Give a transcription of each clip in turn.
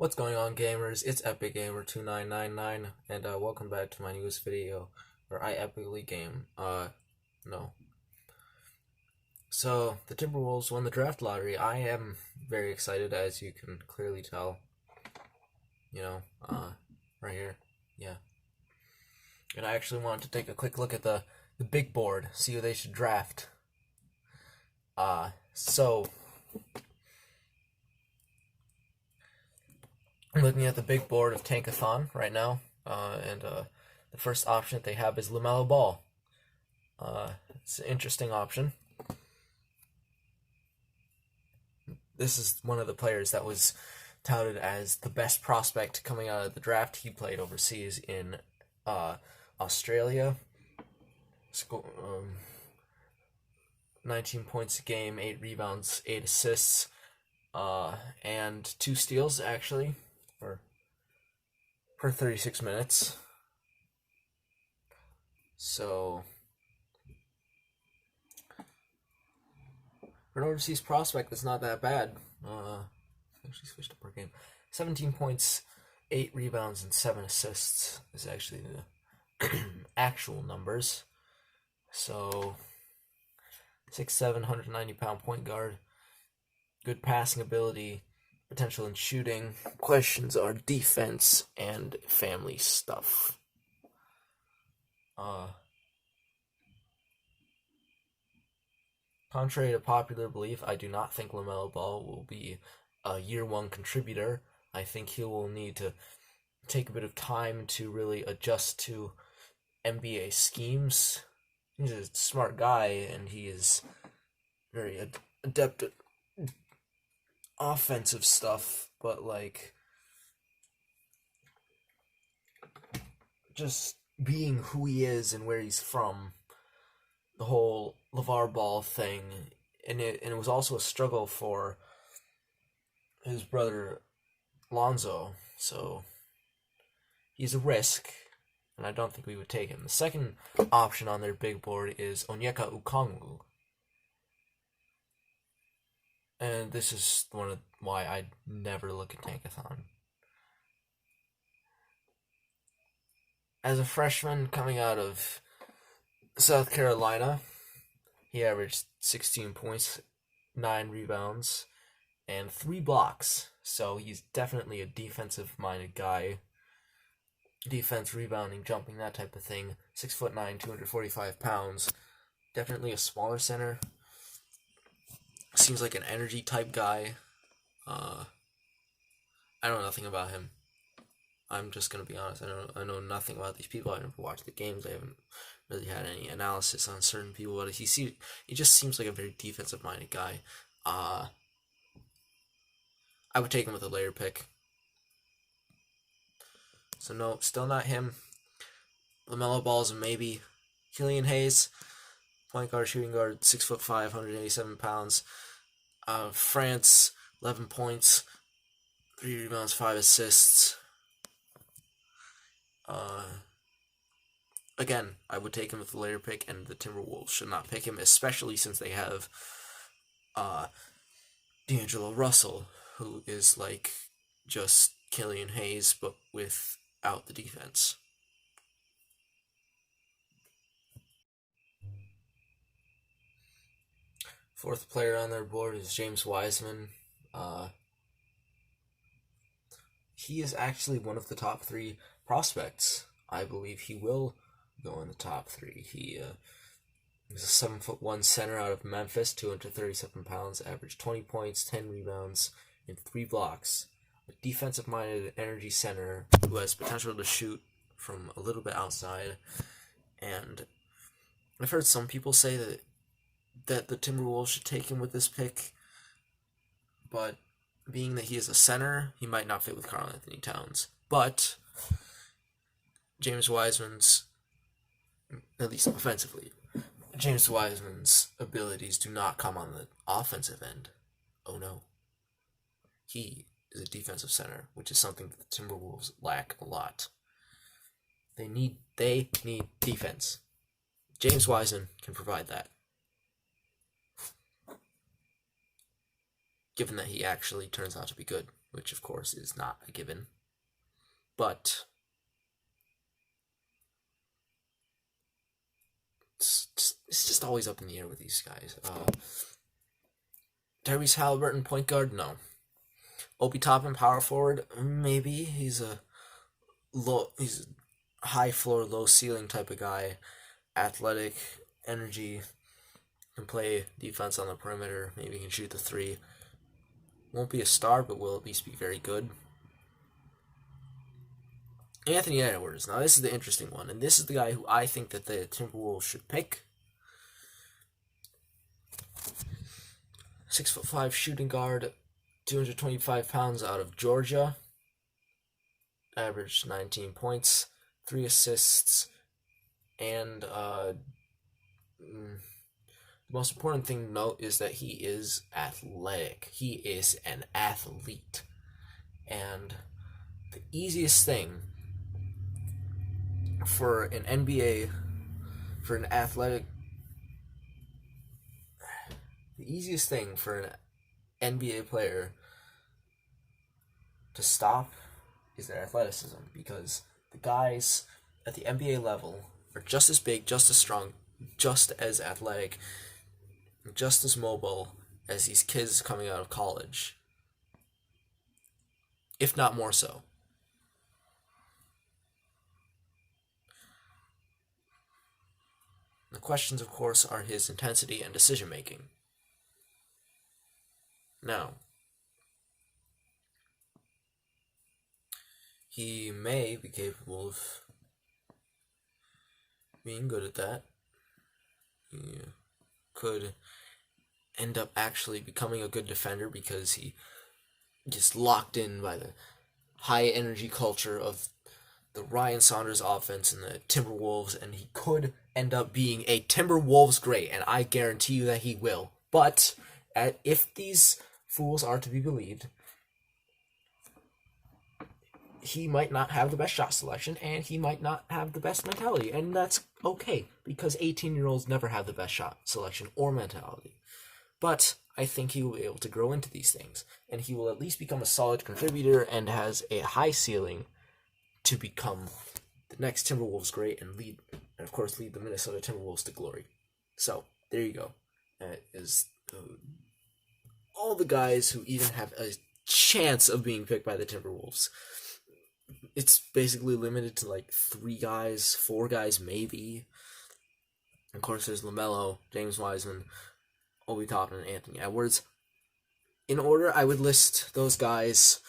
What's going on, gamers? It's Epic Gamer 2999, and welcome back to my newest video where I epically game. No. So, the Timberwolves won the draft lottery. I am very excited, as you can clearly tell. You know, right here. Yeah. And I actually wanted to take a quick look at the big board, see who they should draft. So, I'm looking at the big board of Tankathon right now, and the first option that they have is LaMelo Ball. It's an interesting option. This is one of the players that was touted as the best prospect coming out of the draft. He played overseas in Australia. 19 points a game, 8 rebounds, 8 assists, and 2 steals, actually, per 36 minutes. So, for an overseas prospect, that's not that bad. Actually switched up per game. 17 points, 8 rebounds, and 7 assists is actually the actual numbers. So, 6'7", 190-pound point guard. Good passing ability, potential in shooting. Questions are defense and family stuff. Contrary to popular belief, I do not think LaMelo Ball will be a year one contributor. I think he will need to take a bit of time to really adjust to NBA schemes. He's a smart guy, and he is very adept at offensive stuff, but just being who he is and where he's from, the whole LeVar Ball thing, and it was also a struggle for his brother Lonzo, so he's a risk, and I don't think we would take him. The second option on their big board is Onyeka Okongwu, and this is one of why I never look at Tankathon. As a freshman coming out of South Carolina, he averaged 16 points, 9 rebounds, and 3 blocks. So he's definitely a defensive-minded guy. Defense, rebounding, jumping, that type of thing. 6'9", 245 pounds. Definitely a smaller center. Seems like an energy type guy. I know nothing about him. I'm just gonna be honest. I know nothing about these people. I never watched the games. I haven't really had any analysis on certain people. But he just seems like a very defensive-minded guy. I would take him with a later pick. So no, still not him. LaMelo Ball's a maybe. Killian Hayes, point guard, shooting guard, 6'5", 187 pounds. France, 11 points, 3 rebounds, 5 assists. Again, I would take him with the later pick, and the Timberwolves should not pick him, especially since they have D'Angelo Russell, who is like just Killian Hayes, but without the defense. Fourth player on their board is James Wiseman. He is actually one of the top 3 prospects. I believe he will go in the top 3. He's a 7'1" center out of Memphis, 237 pounds, averaged 20 points, 10 rebounds, and 3 blocks. A defensive-minded energy center who has potential to shoot from a little bit outside. And I've heard some people say that the Timberwolves should take him with this pick, but being that he is a center, he might not fit with Karl-Anthony Towns. But James Wiseman's, at least offensively, James Wiseman's abilities do not come on the offensive end. Oh no. He is a defensive center, which is something that the Timberwolves lack a lot. They need defense. James Wiseman can provide that, given that he actually turns out to be good. which of course is not a given. But it's just always up in the air with these guys. Tyrese Halliburton, point guard, no. Obi Toppin, power forward, maybe. He's a high floor, low ceiling type of guy. Athletic, energy, can play defense on the perimeter. Maybe can shoot the three. Won't be a star, but will at least be very good. Anthony Edwards. Now this is the interesting one, and this is the guy who I think that the Timberwolves should pick. 6'5" shooting guard, 225 pounds, out of Georgia. Averaged 19 points, 3 assists, and the most important thing to note is that he is athletic. He is an athlete. And the easiest thing for an NBA, for an athletic, the easiest thing for an NBA player to stop is their athleticism, because the guys at the NBA level are just as big, just as strong, just as athletic, just as mobile as these kids coming out of college, if not more so. The questions, of course, are his intensity and decision making. Now, he may be capable of being good at that. He could end up actually becoming a good defender because he gets locked in by the high energy culture of the Ryan Saunders offense and the Timberwolves, and he could end up being a Timberwolves great, and I guarantee you that he will. But if these fools are to be believed, he might not have the best shot selection, and he might not have the best mentality, and that's okay, because 18-year-olds never have the best shot selection or mentality. But I think he will be able to grow into these things, and he will at least become a solid contributor and has a high ceiling to become the next Timberwolves great and lead the Minnesota Timberwolves to glory. So, there you go. That is all the guys who even have a chance of being picked by the Timberwolves. It's basically limited to like 3 guys, 4 guys maybe. Of course, there's LaMelo, James Wiseman, Obi Toppin, and Anthony Edwards. In order, I would list those guys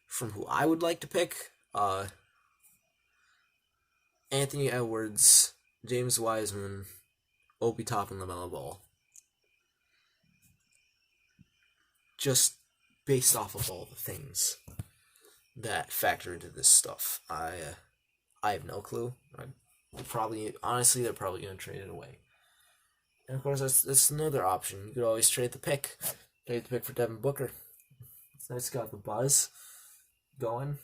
from who I would like to pick. Anthony Edwards, James Wiseman, Obi Toppin, LaMelo Ball. Just based off of all the things that factor into this stuff. I have no clue. They're probably going to trade it away. And of course, that's another option. You could always trade the pick. Trade the pick for Devin Booker. It's got the buzz going.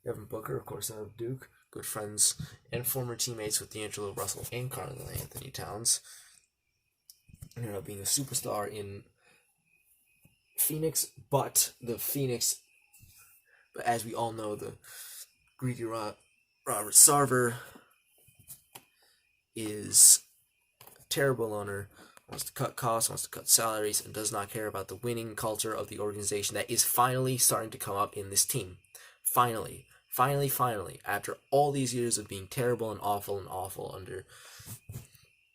Devin Booker, of course, out of Duke. Good friends and former teammates with D'Angelo Russell and Karl-Anthony Towns. Ended up being a superstar in Phoenix, but as we all know, the greedy Robert Sarver is a terrible owner, wants to cut costs, wants to cut salaries, and does not care about the winning culture of the organization that is finally starting to come up in this team. Finally, after all these years of being terrible and awful under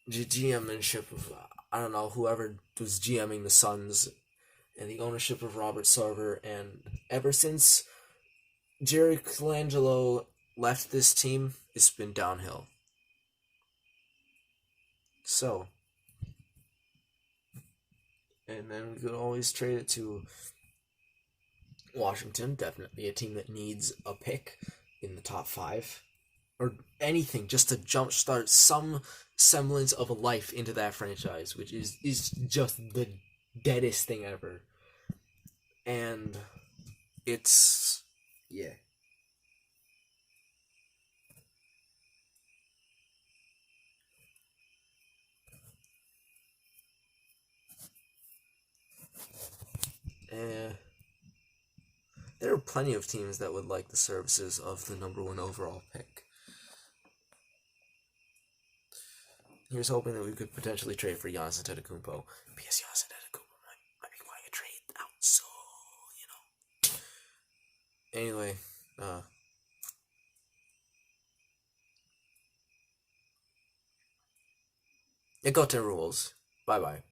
GMmanship of, I don't know, whoever was GMing the Suns, and the ownership of Robert Sarver, and ever since Jerry Colangelo left this team, it's been downhill. So, and then we could always trade it to Washington, definitely a team that needs a pick in the top 5. Or anything, just to jumpstart some semblance of a life into that franchise, which is just the deadest thing ever. And it's, yeah. there are plenty of teams that would like the services of the number 1 overall pick. Here's hoping that we could potentially trade for Giannis Antetokounmpo, because Giannis Antetokounmpo might be wanting a trade out, so, Anyway, go Timberwolves. Bye-bye.